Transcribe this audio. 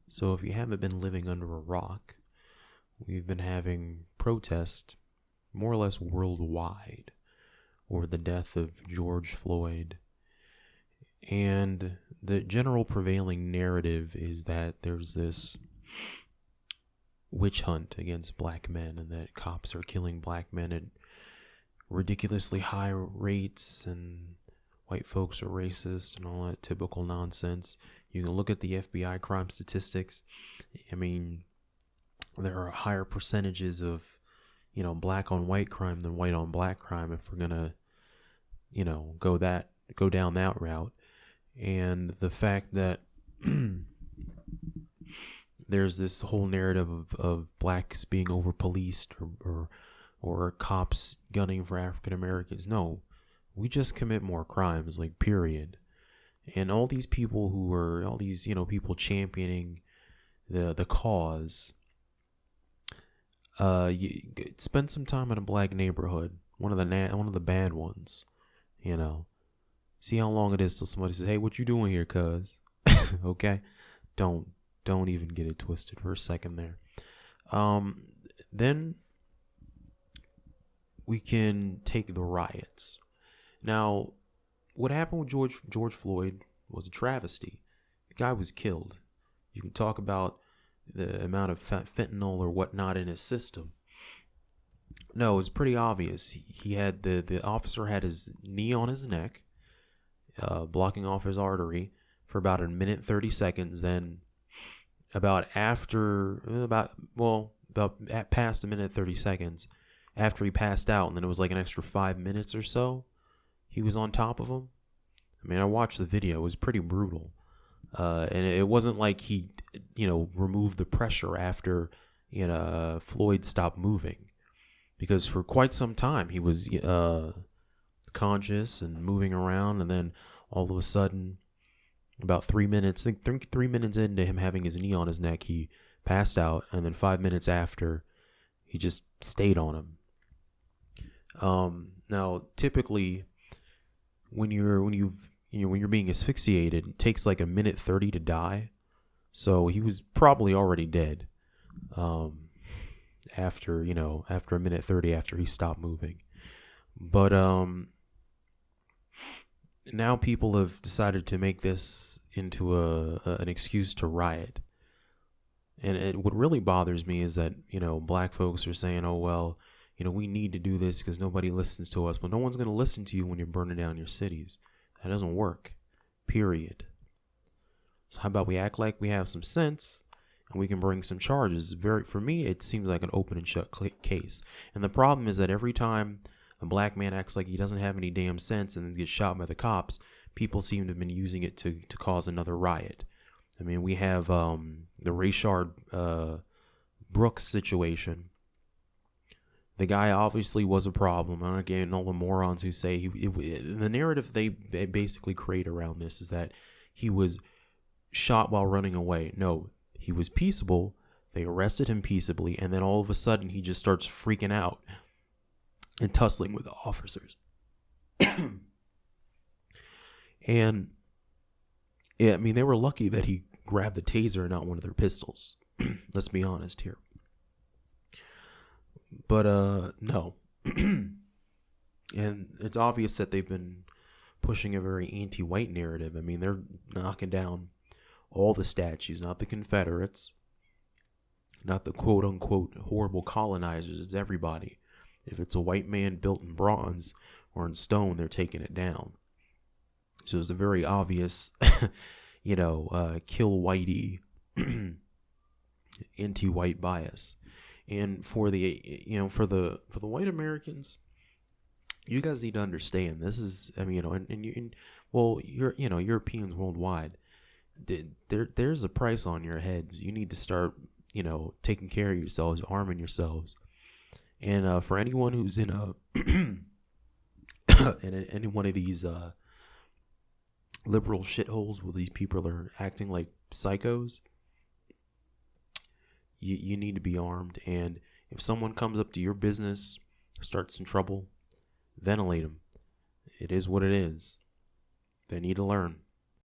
So if you haven't been living under a rock, we've been having protests more or less worldwide over the death of George Floyd. And the general prevailing narrative is that there's this witch hunt against black men and that cops are killing black men at ridiculously high rates and white folks are racist and all that typical nonsense. You can look at the FBI crime statistics. I mean, there are higher percentages of, black on white crime than white on black crime if we're gonna, go down that route. And the fact that there's this whole narrative of blacks being over policed or cops gunning for African Americans. No, we just commit more crimes, like, period. And all these people people championing the cause, spend some time in a black neighborhood, one of the bad ones, see how long it is till somebody says, "Hey, what you doing here, cuz?" Okay, don't even get it twisted for a second there. Then we can take the riots. Now, what happened with George Floyd was a travesty. The guy was killed. You can talk about the amount of fentanyl or whatnot in his system. No, it was pretty obvious. He had the officer had his knee on his neck, blocking off his artery for about a minute 30 seconds. Then past a minute 30 seconds after he passed out, and then it was like an extra 5 minutes or so, he was on top of him. I mean, I watched the video. It was pretty brutal. And it wasn't like he, removed the pressure after, Floyd stopped moving. Because for quite some time, he was conscious and moving around. And then all of a sudden, about 3 minutes, I think 3 minutes into him having his knee on his neck, he passed out. And then 5 minutes after, he just stayed on him. Now, typically, when you're being asphyxiated, it takes like a minute 30 to die. So he was probably already dead. After a minute 30 after he stopped moving. But now people have decided to make this into an excuse to riot. And what really bothers me is that, black folks are saying, "Oh, well, we need to do this because nobody listens to us." But no one's going to listen to you when you're burning down your cities. That doesn't work. Period. So how about we act like we have some sense and we can bring some charges? For me, it seems like an open and shut case. And the problem is that every time a black man acts like he doesn't have any damn sense and then gets shot by the cops, people seem to have been using it to cause another riot. I mean, we have the Rayshard Brooks situation. The guy obviously was a problem. I'm not getting all the morons who say the narrative they basically create around this is that he was shot while running away. No, he was peaceable. They arrested him peaceably, and then all of a sudden he just starts freaking out and tussling with the officers. And yeah, I mean, they were lucky that he grabbed the taser and not one of their pistols. Let's be honest here. But no. And it's obvious that they've been pushing a very anti-white narrative. I mean, they're knocking down all the statues, not the Confederates, not the quote-unquote horrible colonizers. It's everybody. If it's a white man built in bronze or in stone, they're taking it down. So it's a very obvious, kill whitey, anti-white bias. And for the, for the white Americans, you guys need to understand this is, Europeans worldwide, there's a price on your heads. You need to start, taking care of yourselves, arming yourselves. And for anyone who's in in any one of these liberal shitholes where these people are acting like psychos, you need to be armed. And if someone comes up to your business, starts some trouble, ventilate them. It is what it is. They need to learn.